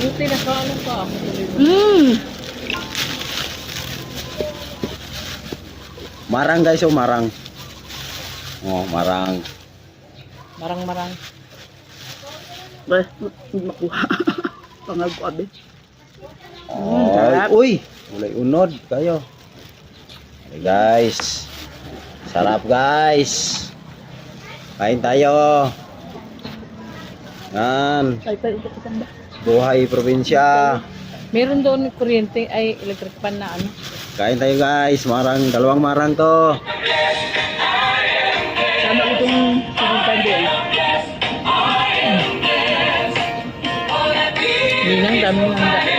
Buti na ano pa ako. Marang guys, oh marang. Oh, marang. Marang-marang. Ba, makuha. Pangag-abi. Ay, uy, mulai unod kayo. Okay, guys. Sarap guys. Kain tayo. Yan, Ay, pa, ito ba? buhay probinsya. Meron doon kuryente ay electric pan na ano. Kain tayo guys, marang, dalawang marang to. Sama itong sinuntan din. Ninang dami ng